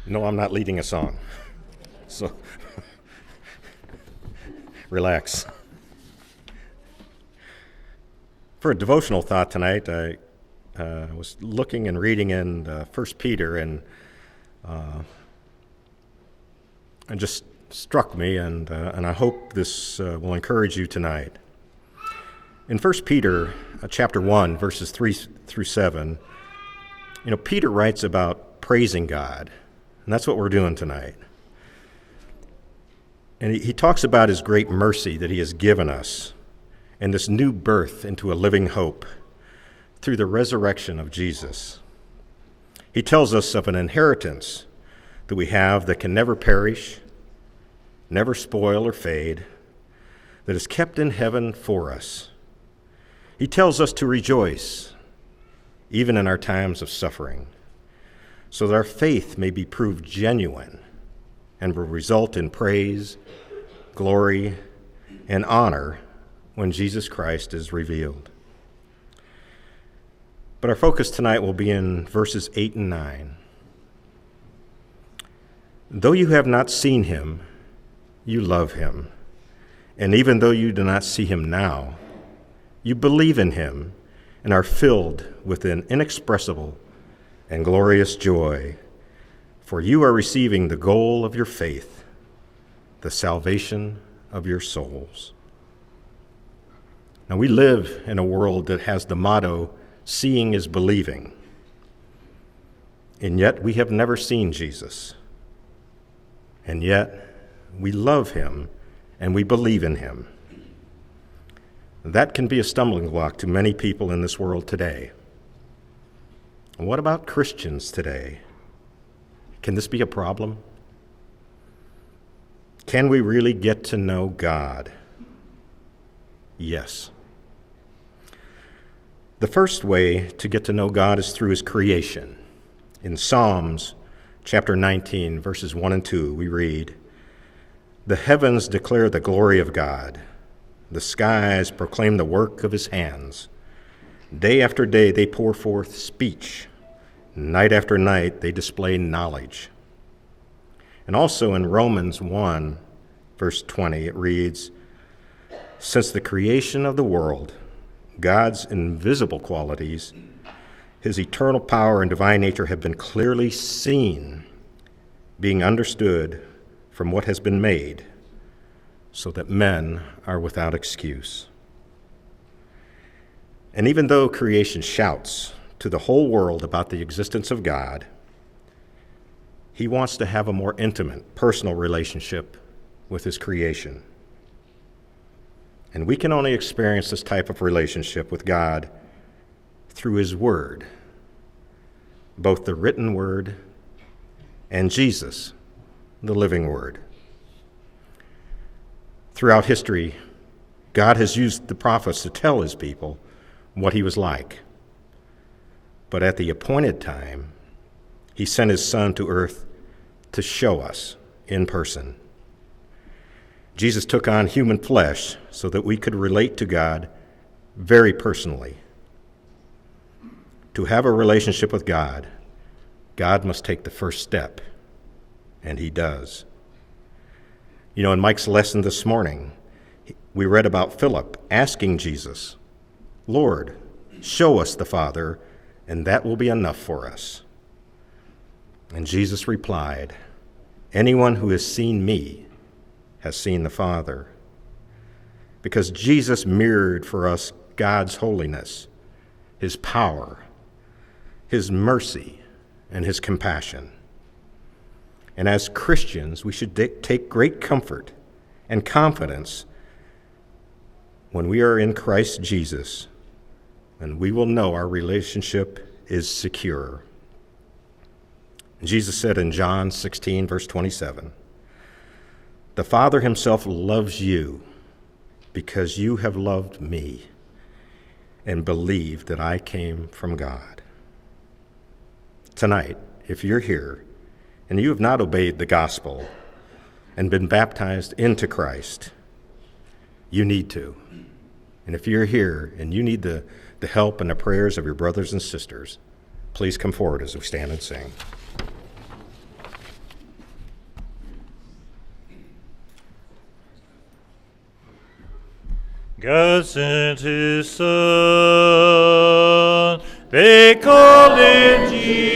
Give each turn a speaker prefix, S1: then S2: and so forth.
S1: No, I'm not leading a song. So, relax. For a devotional thought tonight, I was looking and reading in 1 Peter, and it just struck me, and I hope this will encourage you tonight. In 1 Peter chapter 1, verses 3 through 7, Peter writes about praising God, and that's what we're doing tonight. And he talks about his great mercy that he has given us and this new birth into a living hope through the resurrection of Jesus. He tells us of an inheritance that we have that can never perish, never spoil or fade, that is kept in heaven for us. He tells us to rejoice, even in our times of suffering, so that our faith may be proved genuine and will result in praise, glory, and honor when Jesus Christ is revealed. But our focus tonight will be in verses 8 and 9. Though you have not seen him, you love him. And even though you do not see him now, you believe in him and are filled with an inexpressible and glorious joy, for you are receiving the goal of your faith, the salvation of your souls. Now, we live in a world that has the motto, seeing is believing, and yet we have never seen Jesus, and yet we love him and we believe in him. That can be a stumbling block to many people in this world today. What about Christians today? Can this be a problem? Can we really get to know God? Yes. The first way to get to know God is through his creation. In Psalms chapter 19, verses 1 and 2, we read, "The heavens declare the glory of God. The skies proclaim the work of his hands. Day after day they pour forth speech. Night after night they display knowledge." And also in Romans 1, verse 20, it reads, "Since the creation of the world, God's invisible qualities, his eternal power and divine nature have been clearly seen, being understood from what has been made, so that men are without excuse." And even though creation shouts to the whole world about the existence of God, he wants to have a more intimate, personal relationship with his creation. And we can only experience this type of relationship with God through his word, both the written word and Jesus, the living word. Throughout history, God has used the prophets to tell his people what he was like. But at the appointed time, he sent his Son to earth to show us in person. Jesus took on human flesh so that we could relate to God very personally. To have a relationship with God, God must take the first step, and he does. In Mike's lesson this morning, we read about Philip asking Jesus, "Lord, show us the Father, and that will be enough for us." And Jesus replied, "Anyone who has seen me has seen the Father." Because Jesus mirrored for us God's holiness, his power, his mercy, and his compassion. And as Christians, we should take great comfort and confidence when we are in Christ Jesus, and we will know our relationship is secure. Jesus said in John 16, verse 27, "The Father himself loves you because you have loved me and believed that I came from God." Tonight, if you're here and you have not obeyed the gospel and been baptized into Christ, you need to. And if you're here and you need the help and the prayers of your brothers and sisters, please come forward as we stand and sing.
S2: God sent his Son, they called him Jesus.